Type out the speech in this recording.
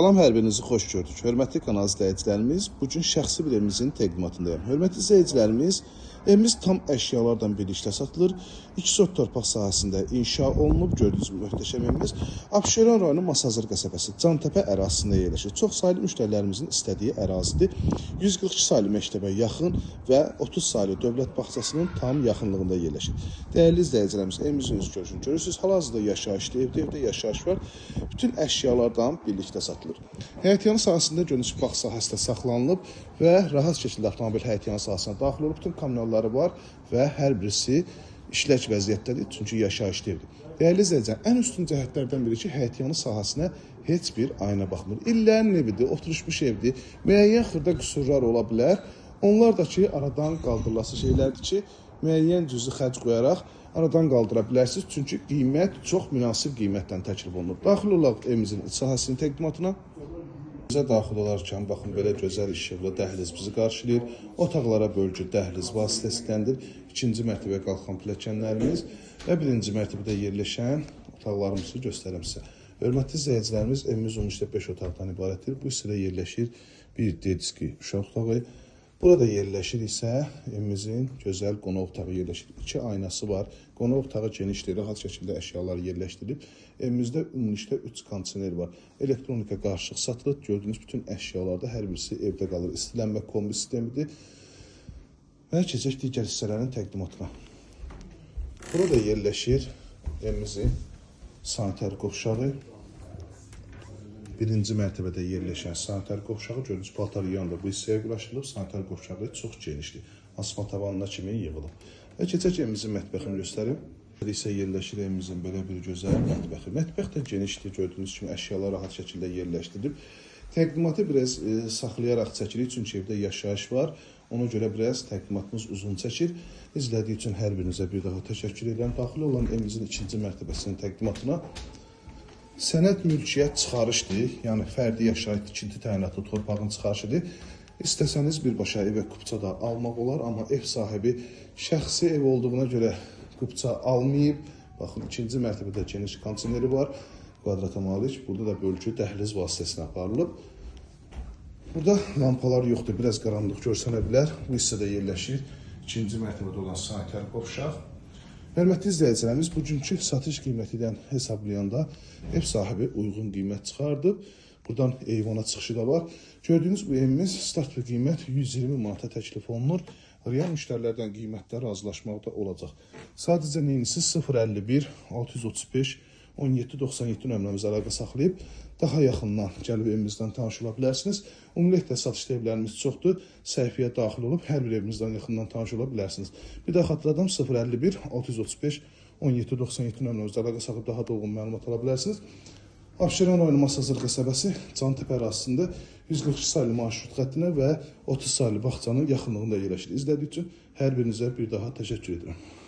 Salam, hər birinizi xoş gördük. Hörmətli kanal izləyicilərimiz, bugün şəxsi bir evimizin təqdimatındayım. Hörmətli izləyicilərimiz, evimiz tam əşyalardan birlikdə satılır. 2 sot torpaq sahəsində inşa olunub. Gördüyünüz bu möhtəşəm evimiz Abşeron rayonu Masazır qəsəbəsi Cantəpə ərazisində yerləşir. Çox saylı müştərilərimizin istədiyi ərazidir. 142 saylı məktəbə yaxın və 30 saylı dövlət bağçasının tam yaxınlığında yerləşir. Dəyərli izləyicilərimiz, evimizin üz görüşünü görürsünüz. Hal-hazırda yaşayışlı evdə yaşayış var. Bütün əşyalardan birlikdə satılır. Həyətyanı sahəsində gördüyünüz bağ sahəsində saxlanılıb və rahat şəkildə avtomobil həyətyanı sahəsinə daxil olub. Bütün kommunalları var və hər birisi işlək vəziyyətdədir, çünki yaşayışlı evdir. Dəyərli izləyicilər, ən üstün cəhətlərdən biri ki, həyətyanı sahəsinə heç bir ayna baxmır. İllərin evidir, oturuşmuş evdir, müəyyən xırda qüsurlar ola bilər. Onlar da ki, aradan qaldırılası şeylərdir ki, müəyyən cüzi xərc qoyaraq aradan qaldıra bilərsiniz. Çünki qiymət çox münasib qiymətdən təklif olunur. Daxil olaq evimizin iç sahəsinin təqdimatına. Bizə daxil olarkən, baxın, belə gözəl işıqlı dəhliz bizi qarşılayır. Otaqlara bölgü dəhliz vasitəsindəndir. 2-ci mərtəbəyə qalxan pilləkənlərimiz və 1-ci mərtəbədə yerləşən otaqlarımızı göstərim sizə. Hörmətli izləyicilərimiz, evimiz ümumilikdə 5 otaqdan ibarətdir. Bu hissədə yerləşir bir D-diski uşaq otağı. Burada yerləşir isə evimizin gözəl qonaq otağı yerləşir. 2 aynası var. Qonaq otağı genişdir, rahat şəkildə əşyalar yerləşdirilib. Evimizdə ümumilikdə 3 kondisioner var. Elektronika qarışıq satılır. Gördüyünüz bütün əşyalarda hər birisi evdə qalır. İstilənmə kombi sistemidir. Və keçək digər hissələrin təqdimatına. Burada yerləşir evimizin sanitar qovşağı. 1-ci mərtəbədə yerləşən sanitar qovşağı gördüyünüz paltar yanında bu hissəyə quraşdırılıb. Sanitar qovşağı çox genişdir. Asma tavanına kimi yığılıb. Və keçək evimizin mətbəxini göstərim. Burada isə yerləşir evimizin belə bir gözəl mətbəxi. Mətbəx də genişdir. Gördüyünüz kimi əşyalar rahat şəkildə yerləşdirilib. Təqdimatı biraz saxlayaraq çəkirik, çünki evdə yaşayış var. Ona görə biraz təqdimatımız uzun çəkir. İzlədiyi üçün hər birinizə bir daha təşəkkür edirəm. Daxil olan evimizin 2-ci mərtəbəsinin təqdimatına. Sənəd mülkiyyət çıxarışdır, yəni fərdi yaşayış tikinti təyinatı torpağın çıxarışıdır. İstəsəniz birbaşa evə kupça da almaq olar, amma ev sahibi şəxsi ev olduğuna görə kupça almayıb. Baxın, 2-ci mərtəbədə geniş kondisioneri var, kvadrata malik. Burada da bölgü dəhliz vasitəsinə aparılıb. Burada lampalar yoxdur, biraz qaranlıq görsənə bilər. Bu hissədə yerləşir 2-ci mərtəbədə olan sanitar qovşaq. Hörmətli izləyicilərimiz, bugünkü satış qiymətindən hesablayanda ev sahibi uyğun qiymət çıxardıb. Buradan eyvana çıxışı da var. Gördüyünüz bu evimiz start və qiymət 120 manata təklif olunur. Real müştərilərdən qiymətlər razılaşmaqda olacaq. Sadəcə neyinizi 051 635 1797 nömrəmizə əlaqə saxlayıb daha yaxından gəlib evimizdən tanış ola bilərsiniz. Ümumiyyətlə satışda evlərimiz çoxdur. Səhifəyə daxil olub hər bir evimizdən yaxından tanış ola bilərsiniz. Bir daha xatırladım, 051 635 1797 nömrəmizə əlaqə saxlayıb daha dolğun məlumat ala bilərsiniz. Abşeron rayonu Masazır qəsəbəsi Cantəpə ərazisində 142 saylı marşrut xəttinə və 30 saylı bağçanın yaxınlığında yerləşir. İzlədiyi üçün hər birinizə bir daha təşəkkür edirəm.